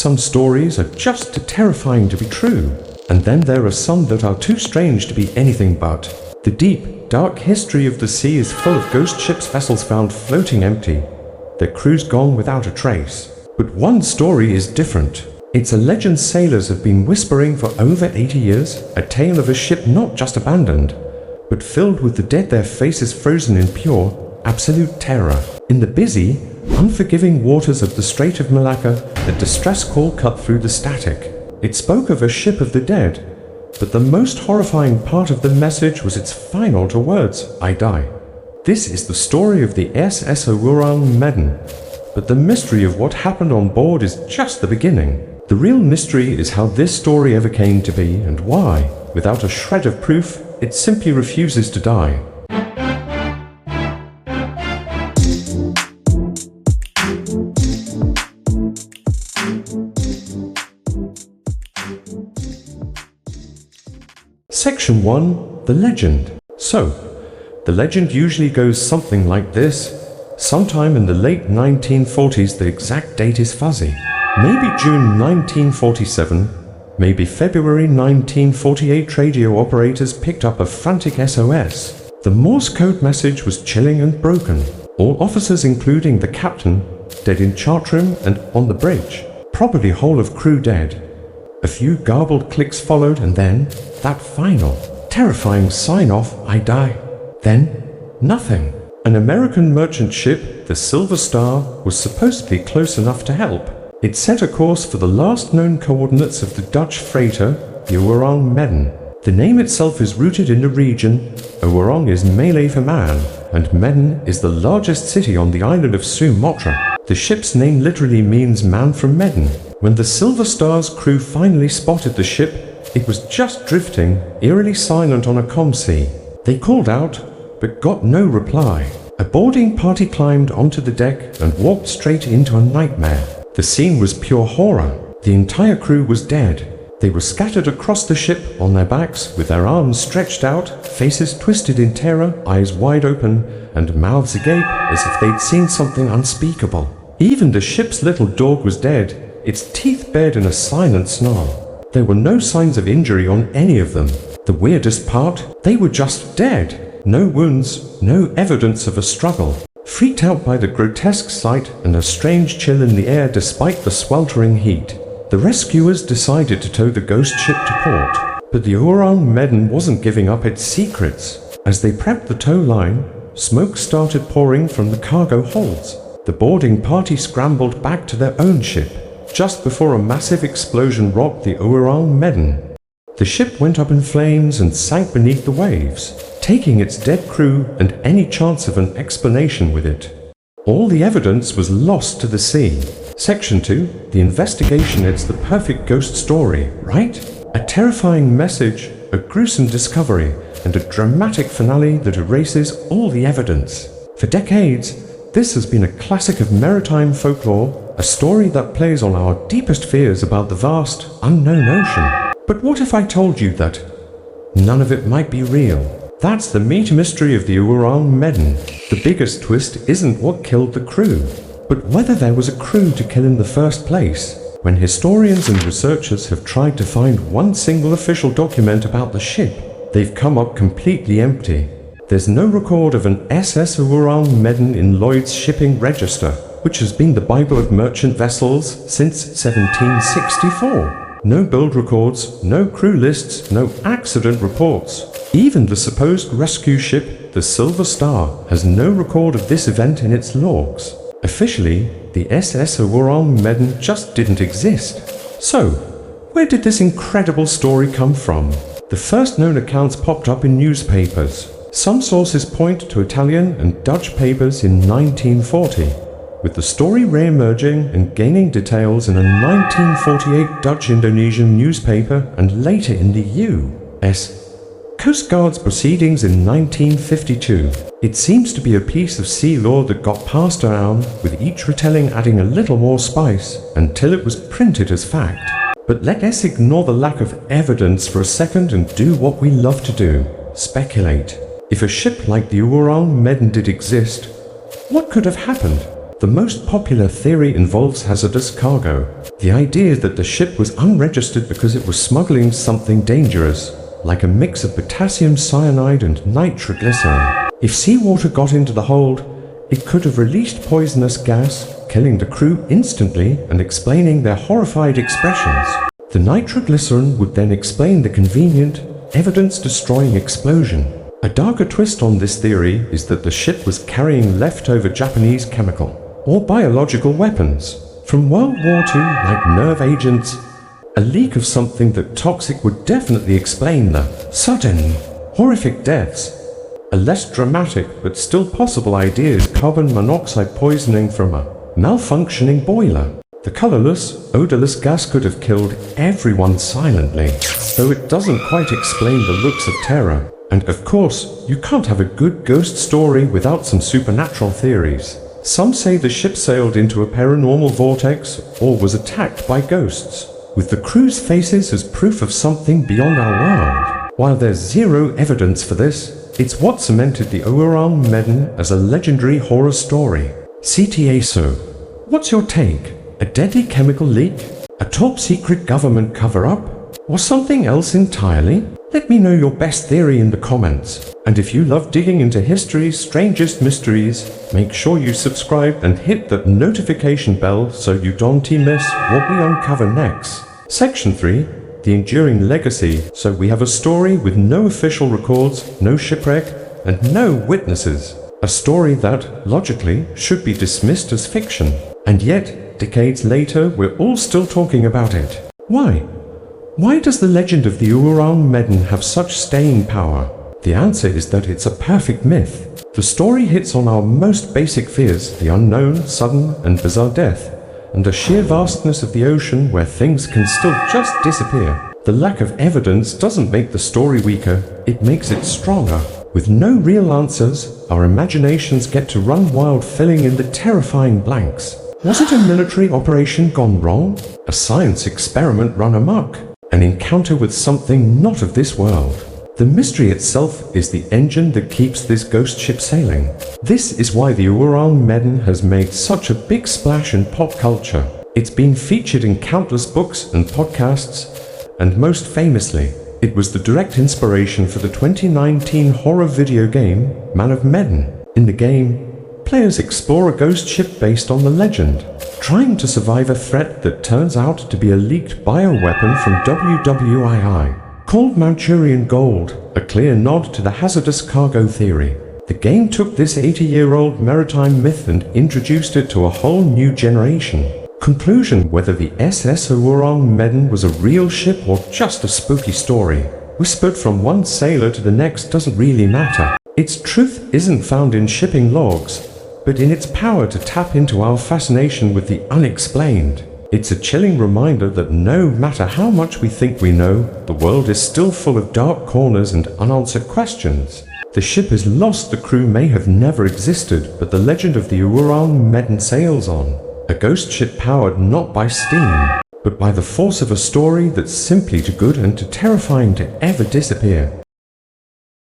Some stories are just too terrifying to be true, and then there are some that are too strange to be anything but. The deep, dark history of the sea is full of ghost ships, vessels found floating empty, their crews gone without a trace. But one story is different. It's a legend sailors have been whispering for over 80 years, a tale of a ship not just abandoned, but filled with the dead, their faces frozen in pure, absolute terror. In the busy, unforgiving waters of the Strait of Malacca, a distress call cut through the static. It spoke of a ship of the dead, but the most horrifying part of the message was its final two words, "I die." This is the story of the SS Ourang Medan, but the mystery of what happened on board is just the beginning. The real mystery is how this story ever came to be and why, without a shred of proof, it simply refuses to die. Section 1. The Legend. So, the legend usually goes something like this. Sometime in the late 1940s, the exact date is fuzzy. Maybe June 1947, maybe February 1948, radio operators picked up a frantic SOS. The Morse code message was chilling and broken. All officers, including the captain, dead in chart room and on the bridge. Probably whole of crew dead. A few garbled clicks followed, and then that final, terrifying sign-off, "I die." Then, nothing. An American merchant ship, the Silver Star, was supposedly close enough to help. It set a course for the last known coordinates of the Dutch freighter, the Ourang Medan. The name itself is rooted in the region. Ourang is Malay for man, and Medan is the largest city on the island of Sumatra. The ship's name literally means man from Medan. When the Silver Star's crew finally spotted the ship, it was just drifting, eerily silent on a calm sea. They called out, but got no reply. A boarding party climbed onto the deck and walked straight into a nightmare. The scene was pure horror. The entire crew was dead. They were scattered across the ship on their backs, with their arms stretched out, faces twisted in terror, eyes wide open, and mouths agape as if they'd seen something unspeakable. Even the ship's little dog was dead, its teeth bared in a silent snarl. There were no signs of injury on any of them. The weirdest part, they were just dead. No wounds, no evidence of a struggle. Freaked out by the grotesque sight and a strange chill in the air despite the sweltering heat, the rescuers decided to tow the ghost ship to port. But the Ourang Medan wasn't giving up its secrets. As they prepped the tow line, smoke started pouring from the cargo holds. The boarding party scrambled back to their own ship, just before a massive explosion rocked the Ourang Medan. The ship went up in flames and sank beneath the waves, taking its dead crew and any chance of an explanation with it. All the evidence was lost to the sea. Section 2. The investigation. It's the perfect ghost story, right? A terrifying message, a gruesome discovery, and a dramatic finale that erases all the evidence. For decades, this has been a classic of maritime folklore, a story that plays on our deepest fears about the vast, unknown ocean. But what if I told you that none of it might be real? That's the meat mystery of the Ourang Medan. The biggest twist isn't what killed the crew, but whether there was a crew to kill in the first place. When historians and researchers have tried to find one single official document about the ship, they've come up completely empty. There's no record of an SS Ourang Medan in Lloyd's shipping register, which has been the Bible of merchant vessels since 1764. No build records, no crew lists, no accident reports. Even the supposed rescue ship, the Silver Star, has no record of this event in its logs. Officially, the SS Ourang Medan just didn't exist. So, where did this incredible story come from? The first known accounts popped up in newspapers. Some sources point to Italian and Dutch papers in 1940, with the story re-emerging and gaining details in a 1948 Dutch-Indonesian newspaper and later in the U.S. Coast Guard's proceedings in 1952. It seems to be a piece of sea lore that got passed around, with each retelling adding a little more spice, until it was printed as fact. But let us ignore the lack of evidence for a second and do what we love to do: speculate. If a ship like the Ourang Medan did exist, what could have happened? The most popular theory involves hazardous cargo. The idea that the ship was unregistered because it was smuggling something dangerous, like a mix of potassium cyanide and nitroglycerin. If seawater got into the hold, it could have released poisonous gas, killing the crew instantly and explaining their horrified expressions. The nitroglycerin would then explain the convenient, evidence-destroying explosion. A darker twist on this theory is that the ship was carrying leftover Japanese chemical or biological weapons from World War II, like nerve agents. A leak of something that toxic would definitely explain the sudden, horrific deaths. A less dramatic but still possible idea is carbon monoxide poisoning from a malfunctioning boiler. The colorless, odorless gas could have killed everyone silently, though it doesn't quite explain the looks of terror. And of course, you can't have a good ghost story without some supernatural theories. Some say the ship sailed into a paranormal vortex or was attacked by ghosts, with the crew's faces as proof of something beyond our world. While there's zero evidence for this, it's what cemented the Ourang Medan as a legendary horror story. CTA. So, what's your take? A deadly chemical leak? A top-secret government cover-up? Or something else entirely? Let me know your best theory in the comments. And if you love digging into history's strangest mysteries, make sure you subscribe and hit that notification bell so you don't miss what we uncover next. Section 3. The enduring legacy. So we have a story with no official records, no shipwreck, and no witnesses. A story that, logically, should be dismissed as fiction. And yet, decades later, we're all still talking about it. Why? Why does the legend of the Ourang Medan have such staying power? The answer is that it's a perfect myth. The story hits on our most basic fears, the unknown, sudden, and bizarre death, and the sheer vastness of the ocean where things can still just disappear. The lack of evidence doesn't make the story weaker, it makes it stronger. With no real answers, our imaginations get to run wild, filling in the terrifying blanks. Was it a military operation gone wrong? A science experiment run amok? An encounter with something not of this world? The mystery itself is the engine that keeps this ghost ship sailing. This is why the Ourang Medan has made such a big splash in pop culture. It's been featured in countless books and podcasts, and most famously, it was the direct inspiration for the 2019 horror video game, Man of Medan. In the game, players explore a ghost ship based on the legend, trying to survive a threat that turns out to be a leaked bioweapon from WWII, called Manchurian Gold, a clear nod to the hazardous cargo theory. The game took this 80-year-old maritime myth and introduced it to a whole new generation. Conclusion: whether the SS Ourang Medan was a real ship or just a spooky story, whispered from one sailor to the next, doesn't really matter. Its truth isn't found in shipping logs, but in its power to tap into our fascination with the unexplained. It's a chilling reminder that no matter how much we think we know, the world is still full of dark corners and unanswered questions. The ship is lost, the crew may have never existed, but the legend of the Ourang Medan sails on. A ghost ship powered not by steam, but by the force of a story that's simply too good and too terrifying to ever disappear.